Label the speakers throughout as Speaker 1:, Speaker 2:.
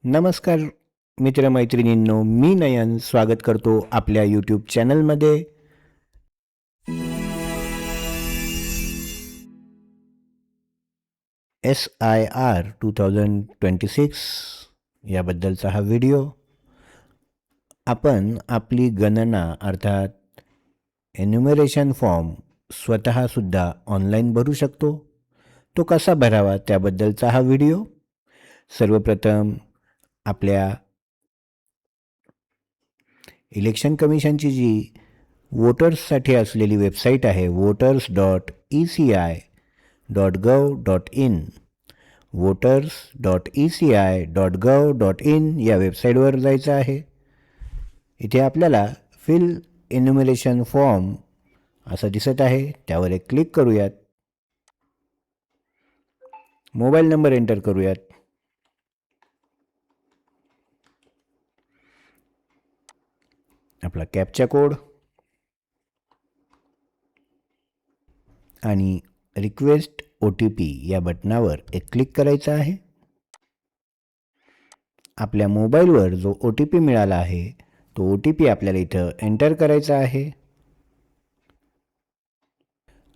Speaker 1: नमस्कार मित्रमैत्रिणींनो, मी नयन स्वागत करतो आपल्या यूट्यूब चॅनलमध्ये. SIR 2026 याबद्दलचा हा व्हिडिओ. आपण आपली गणना अर्थात एन्युमरेशन फॉर्म स्वतःसुद्धा ऑनलाईन भरू शकतो. तो कसा भरावा त्याबद्दलचा हा व्हिडिओ. सर्वप्रथम आपल्या इलेक्शन कमिशनची जी वोटर्ससाठी असलेली वेबसाईट आहे voters.eci.gov.in voters.eci.gov.in या वेबसाईटवर जायचं आहे. इथे आपल्याला फिल एन्युमरेशन फॉर्म असं दिसत आहे, त्यावर एक क्लिक करूयात. मोबाईल नंबर एंटर करूयात. आपला कॅप्चा कोड आणि रिक्वेस्ट OTP या बटनावर एक क्लिक करायचं आहे. आपल्या मोबाईलवर जो OTP मिळाला आहे तो OTP आपल्याला इथं एंटर करायचा आहे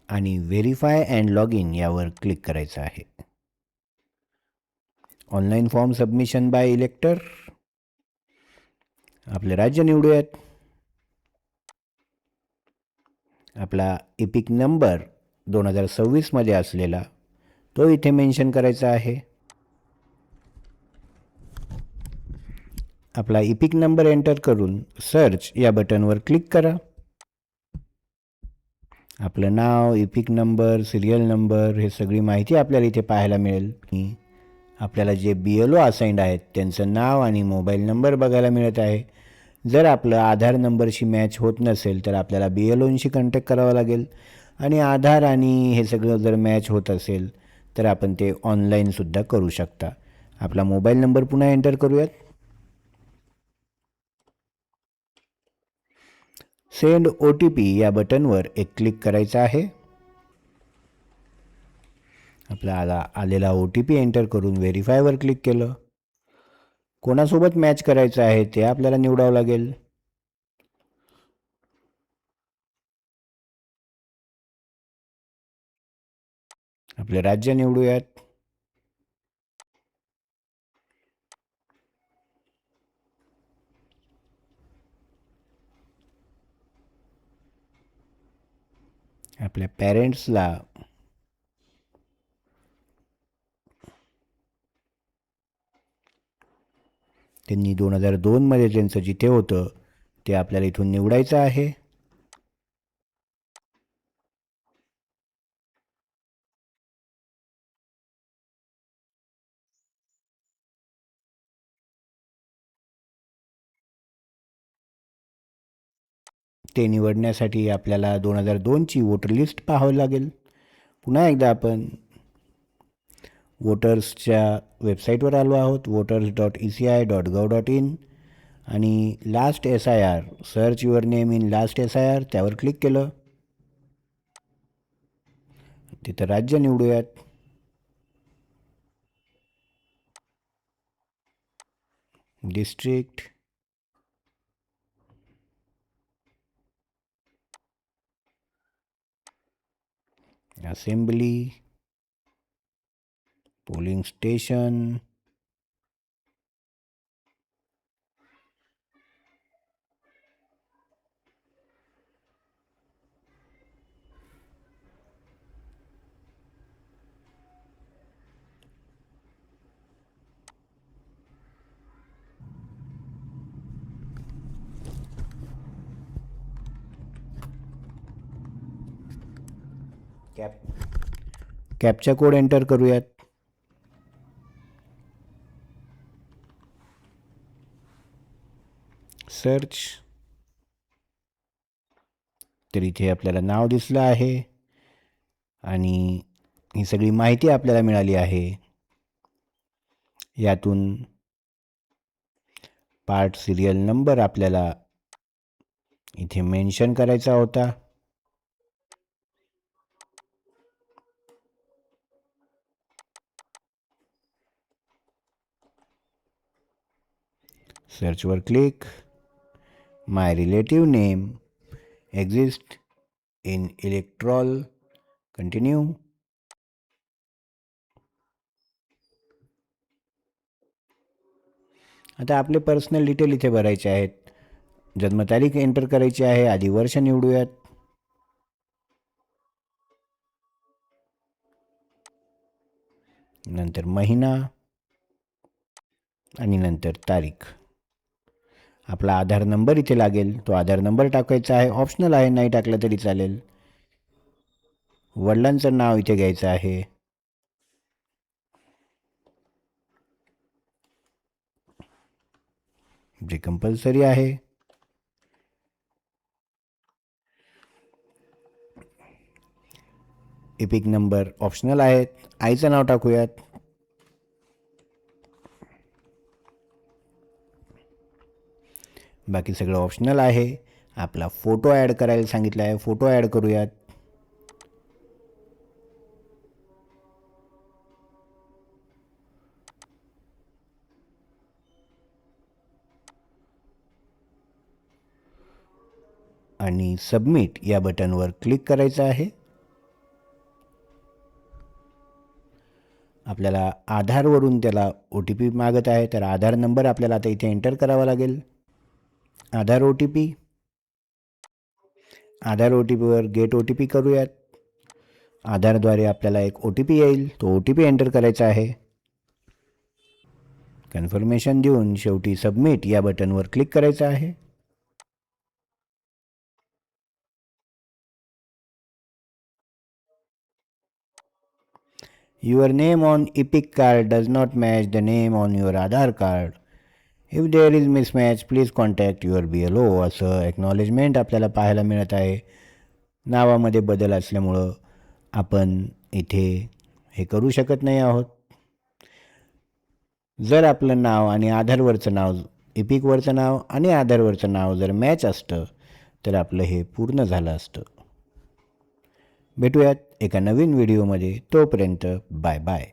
Speaker 1: आणि व्हेरीफाय अँड लॉग इन यावर क्लिक करायचं आहे. Online form submission by elector. आपले राज्य निवडूयात. आपला इपिक नंबर 2026 मध्ये असलेला तो इथे मेन्शन करायचा आहे. आपला इपिक नंबर एंटर करून सर्च या बटनवर क्लिक करा. आपलं नाव, इपिक नंबर, सिरियल नंबर हे सगळी माहिती आपल्याला इथे पाहायला मिळेल. आपल्याला जे BLO असाइंड आहेत त्यांचं नाव आणि मोबाईल नंबर बघायला मिळत आहे. जर आपलं आधार नंबरशी मॅच होत नसेल तर आपल्याला BLOशी कॉन्टॅक्ट करावा लागेल आणि आधार आणि हे सगळं जर मॅच होत असेल तर आपण ते ऑनलाईनसुद्धा करू शकता. आपला मोबाईल नंबर पुन्हा एंटर करूयात. सेंड OTP या बटनवर एक क्लिक करायचं आहे. आपल्याला आलेला OTP एंटर करून व्हेरीफायवर क्लिक केलं. कोणासोबत मॅच करायचं आहे ते आपल्याला निवडावं लागेल. आपले राज्य निवडूयात. आपल्या पॅरेंट्सला त्यांनी 2002 मध्ये त्यांचं जिथे होतं ते आपल्याला इथून निवडायचं आहे. ते निवडण्यासाठी आपल्याला 2002ची वोटर लिस्ट पाहावी लागेल. पुन्हा एकदा आपण वोटर्सच्या वेबसाईटवर आलो आहोत voters.eci.gov.in आणि last SIR search your name in last SIR त्यावर क्लिक केलं. तिथं राज्य निवडूयात. District, assembly, polling station, captcha code enter करूयात. सर्च. तर इथे आपल्याला नाव दिसलं आहे आणि ही सगळी माहिती आपल्याला मिळाली आहे. यातून पार्ट सिरियल नंबर आपल्याला इथे मेन्शन करायचा होता. सर्चवर click. My relative name exist in electoral. Continue. आता आपले पर्सनल डिटेल इथे भरायचे आहेत. जन्मतारीख एंटर करायची आहे. आधी वर्ष निवडूयात. नंतर महिना आणि नंतर तारीख. आपला आधार नंबर इथे लागेल. तो आधार नंबर टाकायचा आहे. ऑप्शनल आहे, नाही टाकलं तरी चालेल. वडिलांचं नाव इथे घ्यायचं आहे. जे कंपल्सरी आहे. इपिक नंबर ऑप्शनल आहेत. आईचं नाव टाकूयात. बाकी सगळं ऑप्शनल आहे. आपला फोटो ॲड करायला सांगितलं आहे. फोटो ॲड करूयात. आणि सबमिट या बटनवर क्लिक करायचं आहे. आपल्याला आधारवरून त्याला OTP मागत आहे, तर आधार नंबर आपल्याला आता इथे एंटर करावा लागेल. आधार OTP. आधार OTPवर गेट OTP करूयात. आधारद्वारे आपल्याला एक OTP येईल. तो OTP एंटर करायचा आहे. कन्फर्मेशन देऊन शेवटी सबमिट या बटनवर क्लिक करायचं आहे. Your name on Epic card does not match the name on your Aadhaar card. If there is mismatch, please contact your BLO. असं एक्नॉलेजमेंट आपल्याला पाहायला मिळत आहे. नावामध्ये बदल असल्यामुळं आपण इथे हे करू शकत नाही आहोत. जर आपलं नाव आणि आधारवरचं नाव, इपिकवरचं नाव आणि आधारवरचं नाव जर मॅच असतं तर आपलं हे पूर्ण झालं असतं. भेटूयात एका नवीन व्हिडिओमध्ये. तोपर्यंत बाय बाय.